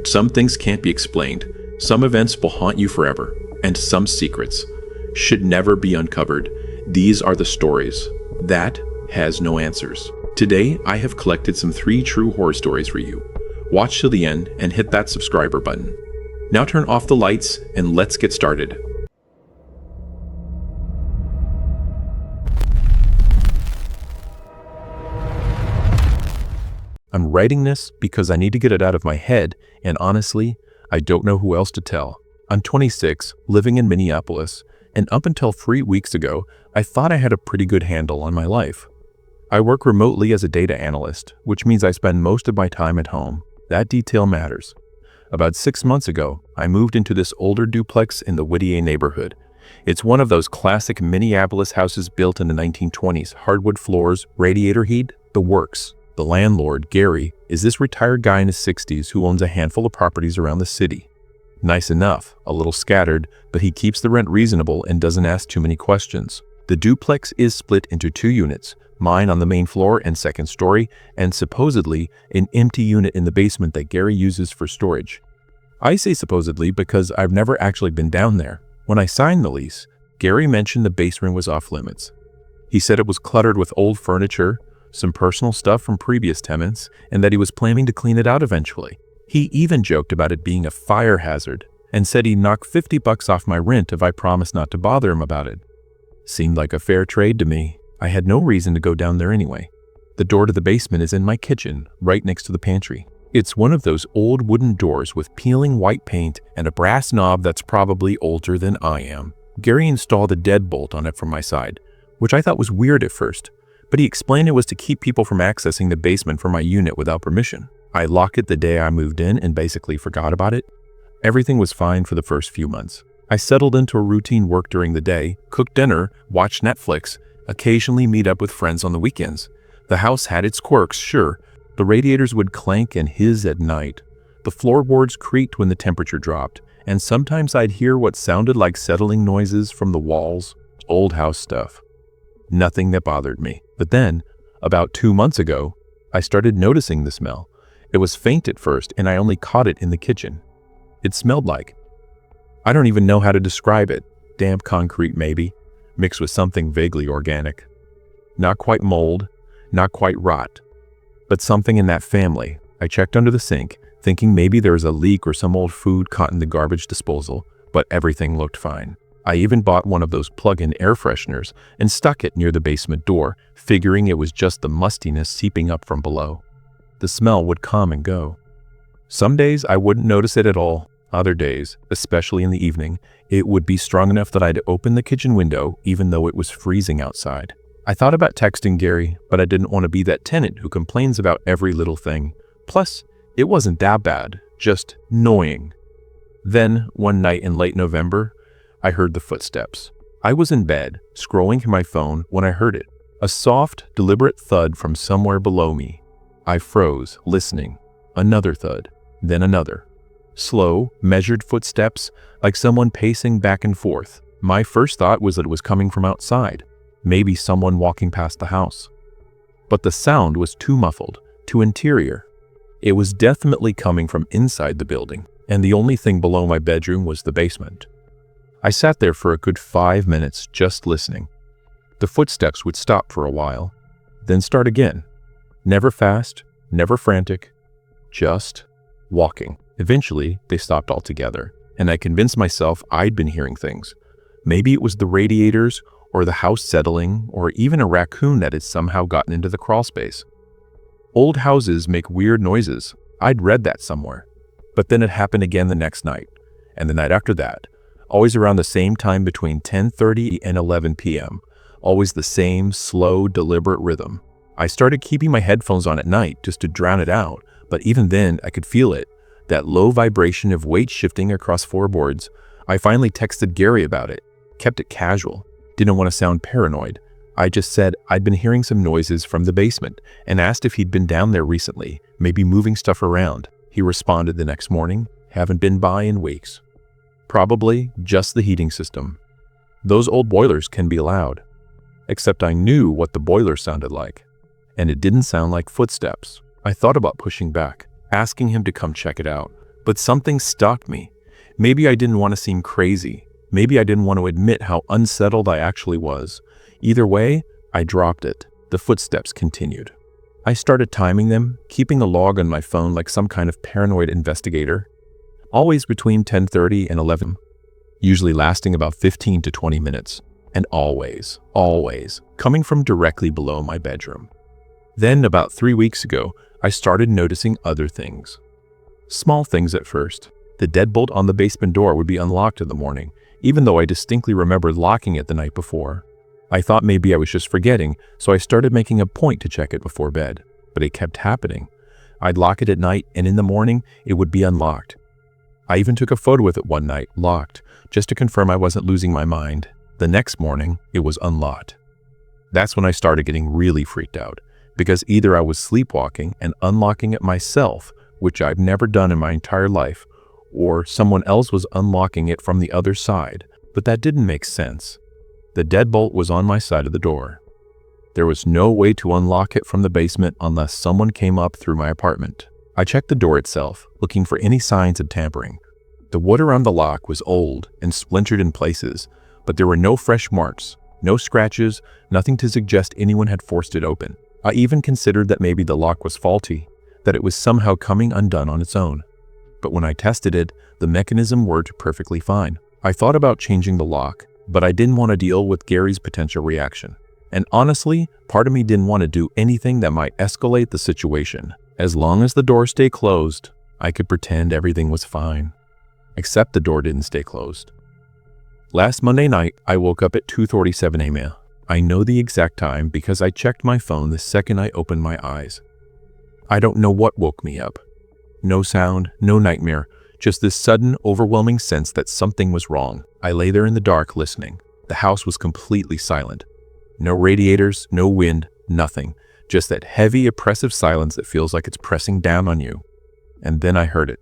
Some things can't be explained, some events will haunt you forever, and some secrets should never be uncovered. These are the stories that has no answers. Today, I have collected some 3 true horror stories for you. Watch till the end and hit that subscriber button. Now turn off the lights and let's get started. I'm writing this because I need to get it out of my head, and honestly, I don't know who else to tell. I'm 26, living in Minneapolis, and up until 3 weeks ago, I thought I had a pretty good handle on my life. I work remotely as a data analyst, which means I spend most of my time at home. That detail matters. About 6 months ago, I moved into this older duplex in the Whittier neighborhood. It's one of those classic Minneapolis houses built in the 1920s, hardwood floors, radiator heat, the works. The landlord, Gary, is this retired guy in his 60s who owns a handful of properties around the city. Nice enough, a little scattered, but he keeps the rent reasonable and doesn't ask too many questions. The duplex is split into 2 units, mine on the main floor and second story, and supposedly an empty unit in the basement that Gary uses for storage. I say supposedly because I've never actually been down there. When I signed the lease, Gary mentioned the basement was off limits. He said it was cluttered with old furniture, some personal stuff from previous tenants, and that he was planning to clean it out eventually. He even joked about it being a fire hazard and said he'd knock $50 off my rent if I promised not to bother him about it. Seemed like a fair trade to me. I had no reason to go down there anyway. The door to the basement is in my kitchen, right next to the pantry. It's one of those old wooden doors with peeling white paint and a brass knob that's probably older than I am. Gary installed a deadbolt on it from my side, which I thought was weird at first, but he explained it was to keep people from accessing the basement from my unit without permission. I locked it the day I moved in and basically forgot about it. Everything was fine for the first few months. I settled into a routine work during the day, cooked dinner, watched Netflix, occasionally meet up with friends on the weekends. The house had its quirks, sure. The radiators would clank and hiss at night. The floorboards creaked when the temperature dropped, and sometimes I'd hear what sounded like settling noises from the walls. Old house stuff. Nothing that bothered me. But then, about 2 months ago, I started noticing the smell. It was faint at first, and I only caught it in the kitchen. It smelled like, I don't even know how to describe it. Damp concrete maybe, mixed with something vaguely organic. Not quite mold, not quite rot, but something in that family. I checked under the sink, thinking maybe there was a leak or some old food caught in the garbage disposal, but everything looked fine. I even bought one of those plug-in air fresheners and stuck it near the basement door, figuring it was just the mustiness seeping up from below. The smell would come and go. Some days I wouldn't notice it at all. Other days, especially in the evening, it would be strong enough that I'd open the kitchen window even though it was freezing outside. I thought about texting Gary, but I didn't want to be that tenant who complains about every little thing. Plus, it wasn't that bad, just annoying. Then, one night in late November, I heard the footsteps. I was in bed, scrolling through my phone when I heard it. A soft, deliberate thud from somewhere below me. I froze, listening. Another thud, then another. Slow, measured footsteps, like someone pacing back and forth. My first thought was that it was coming from outside, maybe someone walking past the house. But the sound was too muffled, too interior. It was definitely coming from inside the building, and the only thing below my bedroom was the basement. I sat there for a good 5 minutes just listening. The footsteps would stop for a while, then start again. Never fast, never frantic, just walking. Eventually, they stopped altogether, and I convinced myself I'd been hearing things. Maybe it was the radiators, or the house settling, or even a raccoon that had somehow gotten into the crawl space. Old houses make weird noises. I'd read that somewhere. But then it happened again the next night, and the night after that. Always around the same time between 10:30 and 11 p.m. Always the same slow, deliberate rhythm. I started keeping my headphones on at night just to drown it out, but even then I could feel it, that low vibration of weight shifting across floorboards. I finally texted Gary about it, kept it casual, didn't want to sound paranoid. I just said I'd been hearing some noises from the basement and asked if he'd been down there recently, maybe moving stuff around. He responded the next morning, haven't been by in weeks. Probably just the heating system. Those old boilers can be loud. Except I knew what the boiler sounded like, and it didn't sound like footsteps. I thought about pushing back, asking him to come check it out, But something stalked me. Maybe I didn't want to seem crazy. Maybe I didn't want to admit how unsettled I actually was. Either way, I dropped it. The footsteps continued. I started timing them, keeping a log on my phone like some kind of paranoid investigator. Always between 10:30 and 11, usually lasting about 15 to 20 minutes. And always coming from directly below my bedroom. Then, about 3 weeks ago, I started noticing other things. Small things at first. The deadbolt on the basement door would be unlocked in the morning, even though I distinctly remembered locking it the night before. I thought maybe I was just forgetting, so I started making a point to check it before bed. But it kept happening. I'd lock it at night, and in the morning, it would be unlocked. I even took a photo with it one night, locked, just to confirm I wasn't losing my mind. The next morning, it was unlocked. That's when I started getting really freaked out, because either I was sleepwalking and unlocking it myself, which I've never done in my entire life, or someone else was unlocking it from the other side, but that didn't make sense. The deadbolt was on my side of the door. There was no way to unlock it from the basement unless someone came up through my apartment. I checked the door itself, looking for any signs of tampering. The wood around the lock was old and splintered in places, but there were no fresh marks, no scratches, nothing to suggest anyone had forced it open. I even considered that maybe the lock was faulty, that it was somehow coming undone on its own. But when I tested it, the mechanism worked perfectly fine. I thought about changing the lock, but I didn't want to deal with Gary's potential reaction. And honestly, part of me didn't want to do anything that might escalate the situation. As long as the door stayed closed, I could pretend everything was fine. Except the door didn't stay closed. Last Monday night, I woke up at 2:47 a.m. I know the exact time because I checked my phone the second I opened my eyes. I don't know what woke me up. No sound, no nightmare, just this sudden, overwhelming sense that something was wrong. I lay there in the dark listening. The house was completely silent. No radiators, no wind, nothing. Just that heavy, oppressive silence that feels like it's pressing down on you. And then I heard it.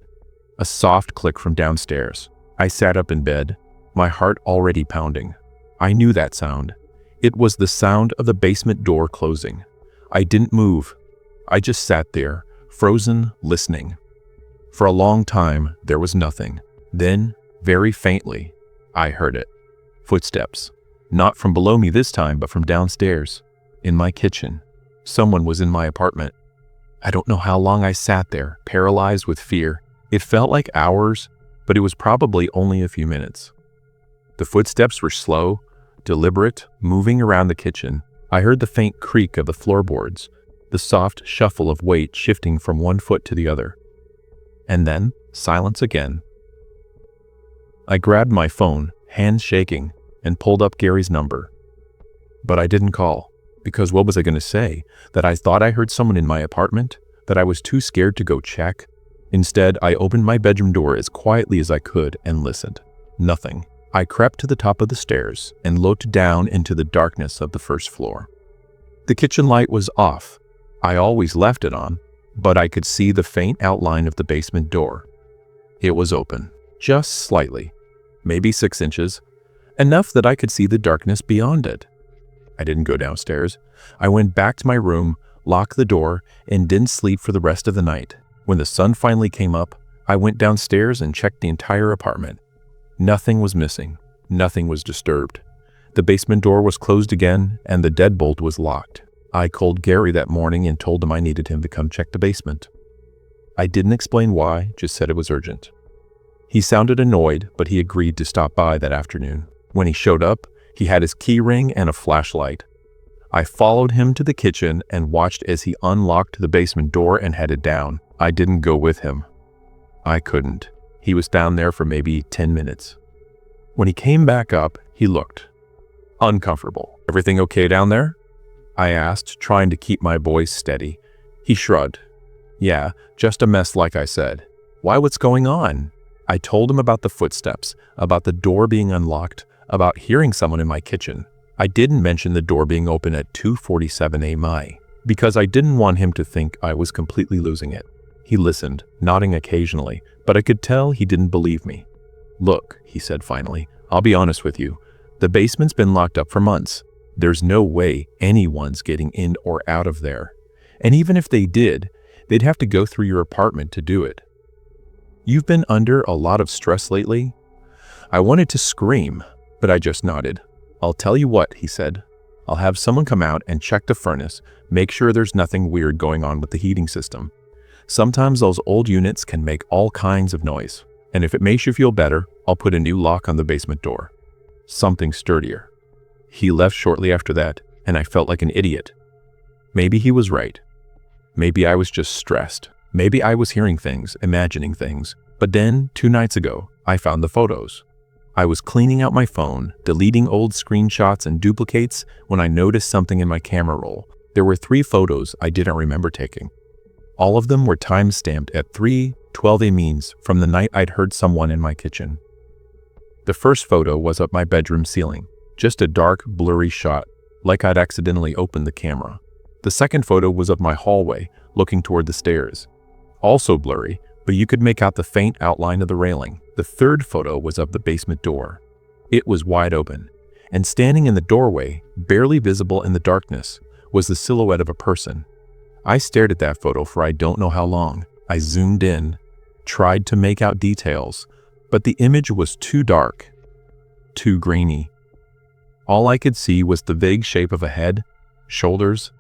A soft click from downstairs. I sat up in bed, my heart already pounding. I knew that sound. It was the sound of the basement door closing. I didn't move. I just sat there, frozen, listening. For a long time, there was nothing. Then, very faintly, I heard it. Footsteps. Not from below me this time, but from downstairs. In my kitchen. Someone was in my apartment. I don't know how long I sat there, paralyzed with fear. It felt like hours, but it was probably only a few minutes. The footsteps were slow, deliberate, moving around the kitchen. I heard the faint creak of the floorboards, the soft shuffle of weight shifting from one foot to the other. And then, silence again. I grabbed my phone, hands shaking, and pulled up Gary's number. But I didn't call, because what was I going to say? That I thought I heard someone in my apartment? That I was too scared to go check? Instead, I opened my bedroom door as quietly as I could and listened. Nothing. I crept to the top of the stairs and looked down into the darkness of the first floor. The kitchen light was off. I always left it on, but I could see the faint outline of the basement door. It was open, just slightly, maybe 6 inches, enough that I could see the darkness beyond it. I didn't go downstairs. I went back to my room, locked the door, and didn't sleep for the rest of the night. When the sun finally came up, I went downstairs and checked the entire apartment. Nothing was missing. Nothing was disturbed. The basement door was closed again, and the deadbolt was locked. I called Gary that morning and told him I needed him to come check the basement. I didn't explain why, just said it was urgent. He sounded annoyed, but he agreed to stop by that afternoon. When he showed up, he had his key ring and a flashlight. I followed him to the kitchen and watched as he unlocked the basement door and headed down. I didn't go with him. I couldn't. He was down there for maybe 10 minutes. When he came back up, he looked uncomfortable. "Everything okay down there?" I asked, trying to keep my voice steady. He shrugged. "Yeah, just a mess like I said." "Why, what's going on?" I told him about the footsteps, about the door being unlocked, about hearing someone in my kitchen. I didn't mention the door being open at 2:47 a.m. because I didn't want him to think I was completely losing it. He listened, nodding occasionally, but I could tell he didn't believe me. "Look," he said finally, "I'll be honest with you. The basement's been locked up for months. There's no way anyone's getting in or out of there. And even if they did, they'd have to go through your apartment to do it." "You've been under a lot of stress lately?" I wanted to scream, but I just nodded. "I'll tell you what," he said. "I'll have someone come out and check the furnace, make sure there's nothing weird going on with the heating system. Sometimes those old units can make all kinds of noise. And if it makes you feel better, I'll put a new lock on the basement door. Something sturdier." He left shortly after that, and I felt like an idiot. Maybe he was right. Maybe I was just stressed. Maybe I was hearing things, imagining things. But then, 2 nights ago, I found the photos. I was cleaning out my phone, deleting old screenshots and duplicates when I noticed something in my camera roll. There were 3 photos I didn't remember taking. All of them were time-stamped at 3:12 a.m. from the night I'd heard someone in my kitchen. The first photo was of my bedroom ceiling, just a dark, blurry shot, like I'd accidentally opened the camera. The second photo was of my hallway, looking toward the stairs. Also blurry, but you could make out the faint outline of the railing. The third photo was of the basement door. It was wide open, and standing in the doorway, barely visible in the darkness, was the silhouette of a person. I stared at that photo for I don't know how long. I zoomed in, tried to make out details, but the image was too dark, too grainy. All I could see was the vague shape of a head, shoulders,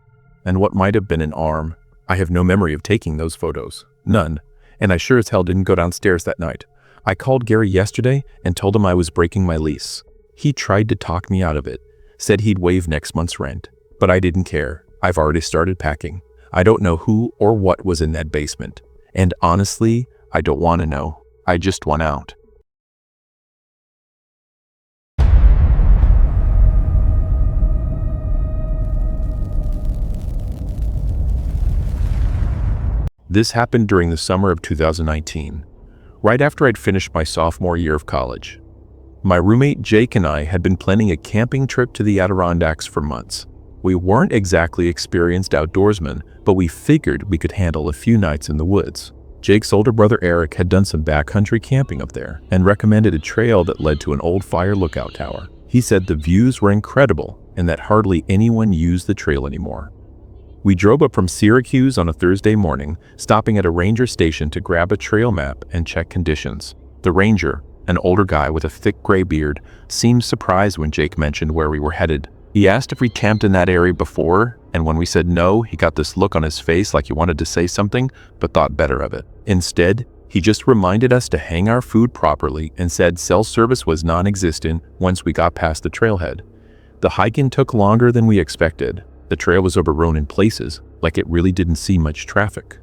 and what might have been an arm. I have no memory of taking those photos. None. And I sure as hell didn't go downstairs that night. I called Gary yesterday and told him I was breaking my lease. He tried to talk me out of it, said he'd waive next month's rent. But I didn't care. I've already started packing. I don't know who or what was in that basement. And honestly, I don't want to know. I just want out. This happened during the summer of 2019, right after I'd finished my sophomore year of college. My roommate Jake and I had been planning a camping trip to the Adirondacks for months. We weren't exactly experienced outdoorsmen, but we figured we could handle a few nights in the woods. Jake's older brother Eric had done some backcountry camping up there and recommended a trail that led to an old fire lookout tower. He said the views were incredible and that hardly anyone used the trail anymore. We drove up from Syracuse on a Thursday morning, stopping at a ranger station to grab a trail map and check conditions. The ranger, an older guy with a thick gray beard, seemed surprised when Jake mentioned where we were headed. He asked if we camped in that area before, and when we said no, he got this look on his face like he wanted to say something, but thought better of it. Instead, he just reminded us to hang our food properly and said cell service was non-existent once we got past the trailhead. The hike-in took longer than we expected. The trail was overgrown in places, like it really didn't see much traffic.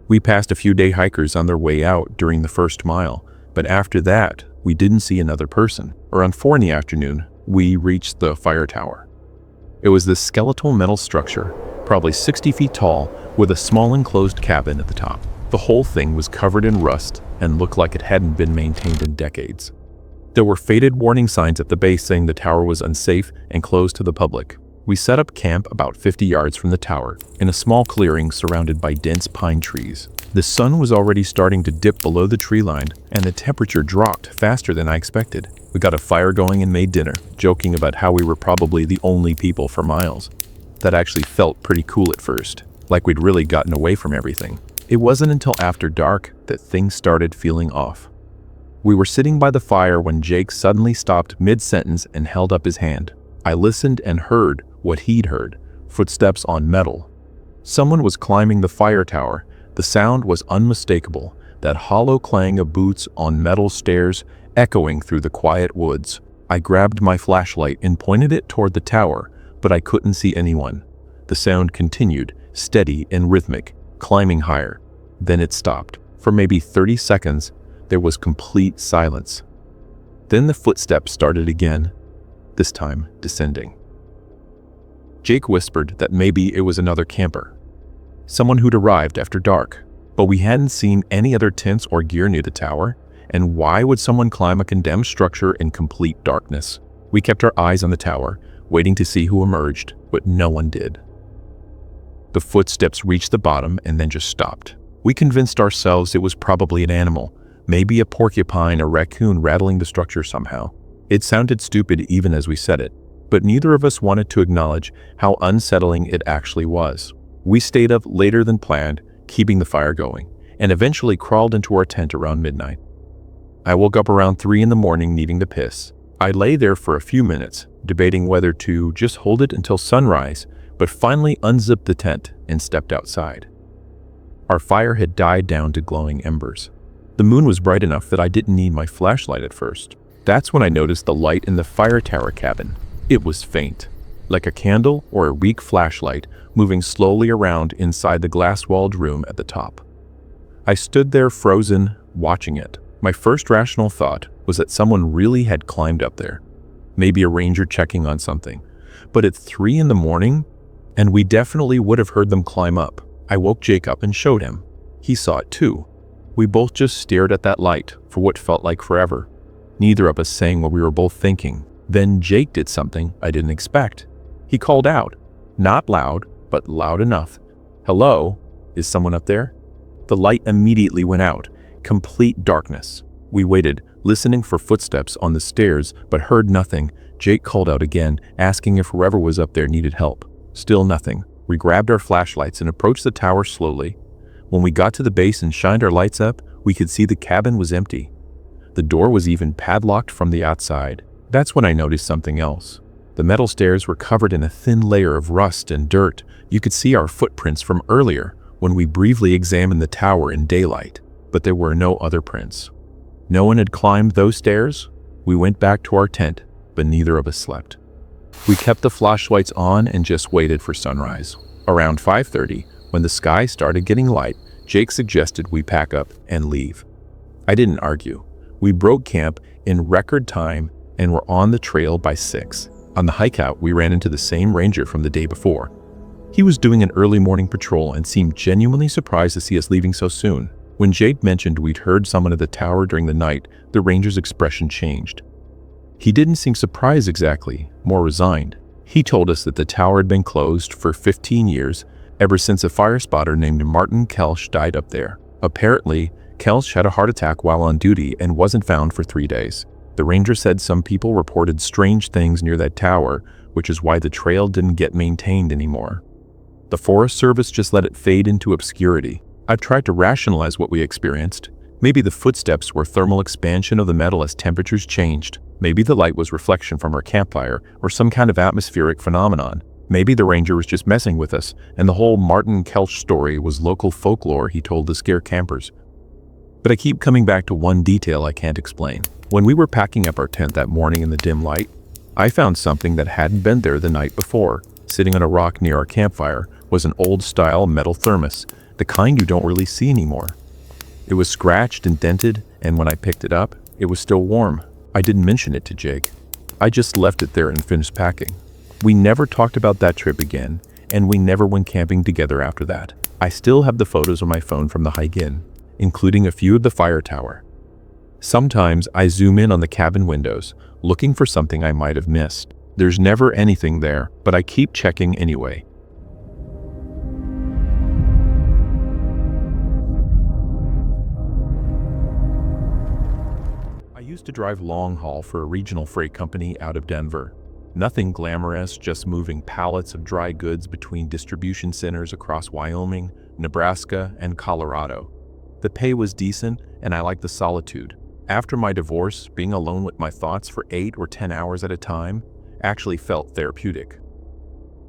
We passed a few day hikers on their way out during the first mile, but after that, we didn't see another person. Around 4 in the afternoon, we reached the fire tower. It was this skeletal metal structure, probably 60 feet tall, with a small enclosed cabin at the top. The whole thing was covered in rust and looked like it hadn't been maintained in decades. There were faded warning signs at the base saying the tower was unsafe and closed to the public. We set up camp about 50 yards from the tower, in a small clearing surrounded by dense pine trees. The sun was already starting to dip below the tree line, and the temperature dropped faster than I expected. We got a fire going and made dinner, joking about how we were probably the only people for miles. That actually felt pretty cool at first, like we'd really gotten away from everything. It wasn't until after dark that things started feeling off. We were sitting by the fire when Jake suddenly stopped mid-sentence and held up his hand. I listened and heard what he'd heard, footsteps on metal. Someone was climbing the fire tower. The sound was unmistakable, that hollow clang of boots on metal stairs echoing through the quiet woods. I grabbed my flashlight and pointed it toward the tower, but I couldn't see anyone. The sound continued, steady and rhythmic, climbing higher. Then it stopped. For maybe 30 seconds, there was complete silence. Then the footsteps started again, this time descending. Jake whispered that maybe it was another camper, someone who'd arrived after dark, but we hadn't seen any other tents or gear near the tower, and why would someone climb a condemned structure in complete darkness? We kept our eyes on the tower, waiting to see who emerged, but no one did. The footsteps reached the bottom and then just stopped. We convinced ourselves it was probably an animal, maybe a porcupine or raccoon rattling the structure somehow. It sounded stupid even as we said it, but neither of us wanted to acknowledge how unsettling it actually was. We stayed up later than planned, keeping the fire going, and eventually crawled into our tent around midnight. I woke up around 3 in the morning needing to piss. I lay there for a few minutes, debating whether to just hold it until sunrise, but finally unzipped the tent and stepped outside. Our fire had died down to glowing embers. The moon was bright enough that I didn't need my flashlight at first. That's when I noticed the light in the fire tower cabin. It was faint, like a candle or a weak flashlight moving slowly around inside the glass-walled room at the top. I stood there frozen, watching it. My first rational thought was that someone really had climbed up there. Maybe a ranger checking on something. But at 3 in the morning, and we definitely would have heard them climb up. I woke Jake up and showed him. He saw it too. We both just stared at that light for what felt like forever, neither of us saying what we were both thinking. Then Jake did something I didn't expect. He called out, not loud, but loud enough. "Hello? Is someone up there?" The light immediately went out. Complete darkness. We waited, listening for footsteps on the stairs, but heard nothing. Jake called out again, asking if whoever was up there needed help. Still nothing. We grabbed our flashlights and approached the tower slowly. When we got to the base and shined our lights up, we could see the cabin was empty. The door was even padlocked from the outside. That's when I noticed something else. The metal stairs were covered in a thin layer of rust and dirt. You could see our footprints from earlier when we briefly examined the tower in daylight, but there were no other prints. No one had climbed those stairs. We went back to our tent, but neither of us slept. We kept the flashlights on and just waited for sunrise. Around 5:30, when the sky started getting light, Jake suggested we pack up and leave. I didn't argue. We broke camp in record time and were on the trail by 6. On the hike out, we ran into the same ranger from the day before. He was doing an early morning patrol and seemed genuinely surprised to see us leaving so soon. When Jake mentioned we'd heard someone at the tower during the night, the ranger's expression changed. He didn't seem surprised exactly, more resigned. He told us that the tower had been closed for 15 years, ever since a fire spotter named Martin Kelsch died up there. Apparently, Kelsch had a heart attack while on duty and wasn't found for 3 days. The ranger said some people reported strange things near that tower, which is why the trail didn't get maintained anymore. The Forest Service just let it fade into obscurity. I've tried to rationalize what we experienced. Maybe the footsteps were thermal expansion of the metal as temperatures changed. Maybe the light was reflection from our campfire or some kind of atmospheric phenomenon. Maybe the ranger was just messing with us, and the whole Martin Kelsch story was local folklore he told to scare campers. But I keep coming back to one detail I can't explain. When we were packing up our tent that morning in the dim light, I found something that hadn't been there the night before. Sitting on a rock near our campfire was an old-style metal thermos, the kind you don't really see anymore. It was scratched and dented, and when I picked it up, it was still warm. I didn't mention it to Jake. I just left it there and finished packing. We never talked about that trip again, and we never went camping together after that. I still have the photos on my phone from the hike in, including a few of the fire tower. Sometimes I zoom in on the cabin windows, looking for something I might have missed. There's never anything there, but I keep checking anyway. I used to drive long haul for a regional freight company out of Denver. Nothing glamorous, just moving pallets of dry goods between distribution centers across Wyoming, Nebraska, and Colorado. The pay was decent, and I liked the solitude. After my divorce, being alone with my thoughts for 8 or 10 hours at a time actually felt therapeutic.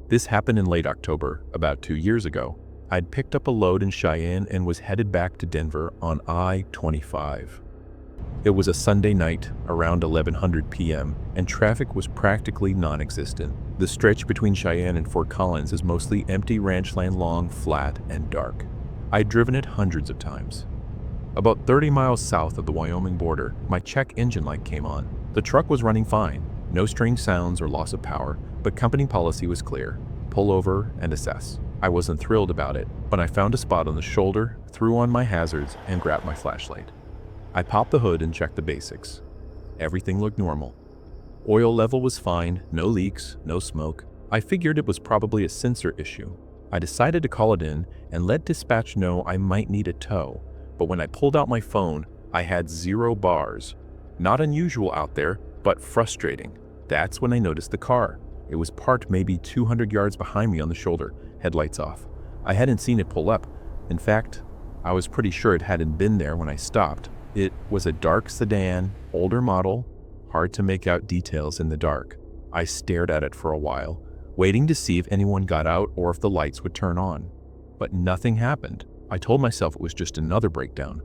This happened in late October, about 2 years ago. I'd picked up a load in Cheyenne and was headed back to Denver on I-25. It was a Sunday night, around 11:00 p.m., and traffic was practically non-existent. The stretch between Cheyenne and Fort Collins is mostly empty ranchland, long, flat, and dark. I'd driven it hundreds of times. About 30 miles south of the Wyoming border, my check engine light came on. The truck was running fine, no strange sounds or loss of power, but company policy was clear: pull over and assess. I wasn't thrilled about it, but I found a spot on the shoulder, threw on my hazards, and grabbed my flashlight. I popped the hood and checked the basics. Everything looked normal. Oil level was fine, no leaks, no smoke. I figured it was probably a sensor issue. I decided to call it in and let dispatch know I might need a tow. But when I pulled out my phone, I had 0 bars. Not unusual out there, but frustrating. That's when I noticed the car. It was parked maybe 200 yards behind me on the shoulder, headlights off. I hadn't seen it pull up. In fact, I was pretty sure it hadn't been there when I stopped. It was a dark sedan, older model, hard to make out details in the dark. I stared at it for a while, waiting to see if anyone got out or if the lights would turn on. But nothing happened. I told myself it was just another breakdown.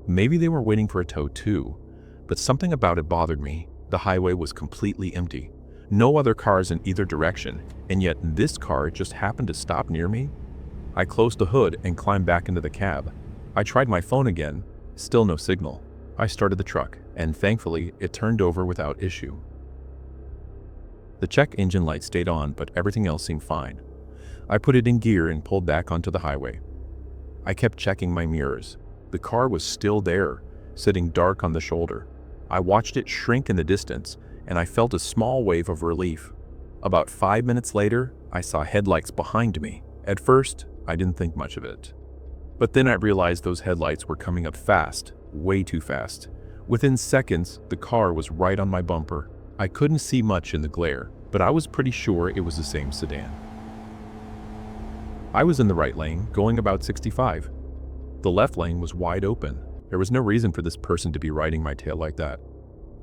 Maybe they were waiting for a tow too, but something about it bothered me. The highway was completely empty. No other cars in either direction, and yet this car just happened to stop near me. I closed the hood and climbed back into the cab. I tried my phone again, still no signal. I started the truck, and thankfully it turned over without issue. The check engine light stayed on, but everything else seemed fine. I put it in gear and pulled back onto the highway. I kept checking my mirrors. The car was still there, sitting dark on the shoulder. I watched it shrink in the distance, and I felt a small wave of relief. About 5 minutes later, I saw headlights behind me. At first, I didn't think much of it. But then I realized those headlights were coming up fast, way too fast. Within seconds, the car was right on my bumper. I couldn't see much in the glare, but I was pretty sure it was the same sedan. I was in the right lane, going about 65. The left lane was wide open. There was no reason for this person to be riding my tail like that.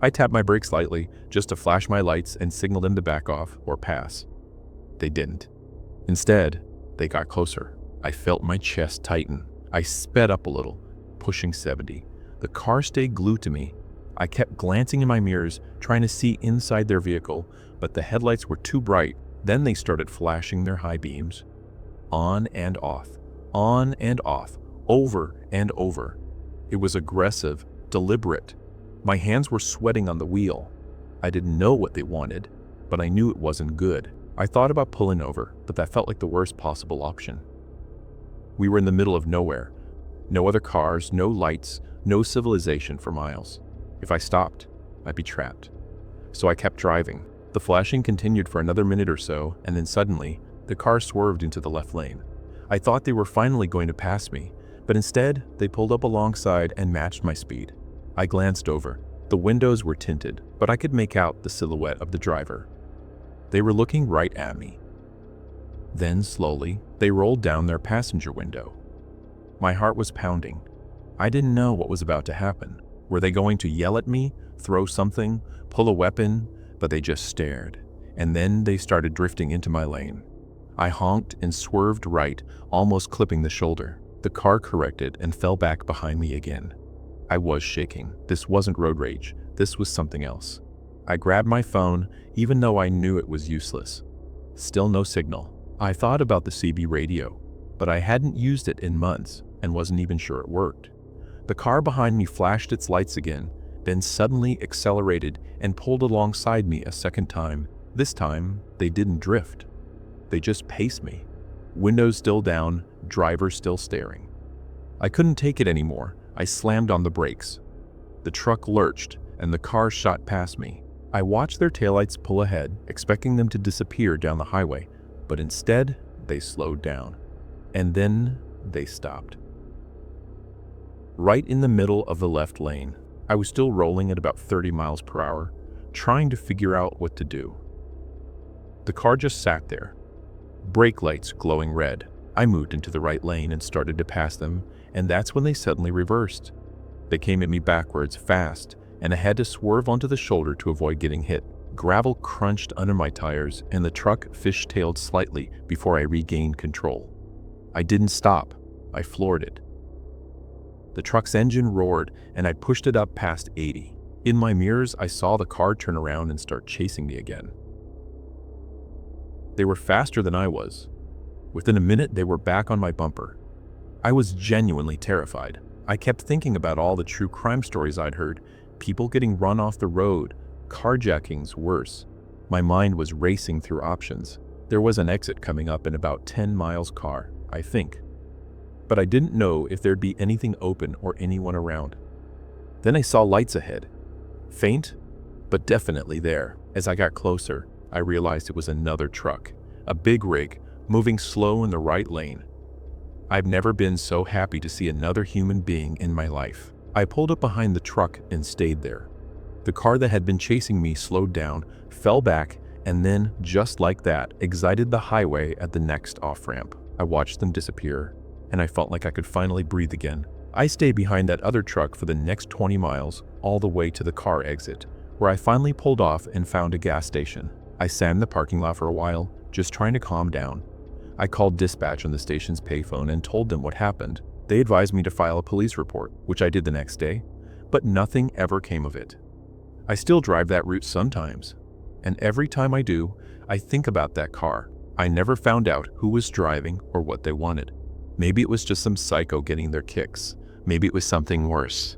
I tapped my brakes lightly, just to flash my lights and signal them to back off or pass. They didn't. Instead, they got closer. I felt my chest tighten. I sped up a little, pushing 70. The car stayed glued to me. I kept glancing in my mirrors, trying to see inside their vehicle, but the headlights were too bright. Then they started flashing their high beams. On and off, over and over. It was aggressive, deliberate. My hands were sweating on the wheel. I didn't know what they wanted, but I knew it wasn't good. I thought about pulling over, but that felt like the worst possible option. We were in the middle of nowhere. No other cars, no lights, no civilization for miles. If I stopped, I'd be trapped. So I kept driving. The flashing continued for another minute or so, and then suddenly, the car swerved into the left lane. I thought they were finally going to pass me, but instead, they pulled up alongside and matched my speed. I glanced over. The windows were tinted, but I could make out the silhouette of the driver. They were looking right at me. Then, slowly, they rolled down their passenger window. My heart was pounding. I didn't know what was about to happen. Were they going to yell at me, throw something, pull a weapon? But they just stared, and then they started drifting into my lane. I honked and swerved right, almost clipping the shoulder. The car corrected and fell back behind me again. I was shaking. This wasn't road rage. This was something else. I grabbed my phone, even though I knew it was useless. Still no signal. I thought about the CB radio, but I hadn't used it in months and wasn't even sure it worked. The car behind me flashed its lights again, then suddenly accelerated and pulled alongside me a second time. This time, they didn't drift. They just paced me. Windows still down, driver still staring. I couldn't take it anymore. I slammed on the brakes. The truck lurched, and the car shot past me. I watched their taillights pull ahead, expecting them to disappear down the highway, but instead, they slowed down. And then, they stopped. Right in the middle of the left lane. I was still rolling at about 30 miles per hour, trying to figure out what to do. The car just sat there, brake lights glowing red. I moved into the right lane and started to pass them, and that's when they suddenly reversed. They came at me backwards, fast, and I had to swerve onto the shoulder to avoid getting hit. Gravel crunched under my tires, and the truck fishtailed slightly before I regained control. I didn't stop. I floored it. The truck's engine roared, and I pushed it up past 80. In my mirrors, I saw the car turn around and start chasing me again. They were faster than I was. Within a minute, they were back on my bumper. I was genuinely terrified. I kept thinking about all the true crime stories I'd heard, people getting run off the road, carjackings worse. My mind was racing through options. There was an exit coming up in about 10 miles car, I think. But I didn't know if there'd be anything open or anyone around. Then I saw lights ahead. Faint, but definitely there. As I got closer, I realized it was another truck, a big rig, moving slow in the right lane. I've never been so happy to see another human being in my life. I pulled up behind the truck and stayed there. The car that had been chasing me slowed down, fell back, and then, just like that, exited the highway at the next off-ramp. I watched them disappear, and I felt like I could finally breathe again. I stayed behind that other truck for the next 20 miles, all the way to the car exit, where I finally pulled off and found a gas station. I sat in the parking lot for a while, just trying to calm down. I called dispatch on the station's payphone and told them what happened. They advised me to file a police report, which I did the next day, but nothing ever came of it. I still drive that route sometimes, and every time I do, I think about that car. I never found out who was driving or what they wanted. Maybe it was just some psycho getting their kicks. Maybe it was something worse.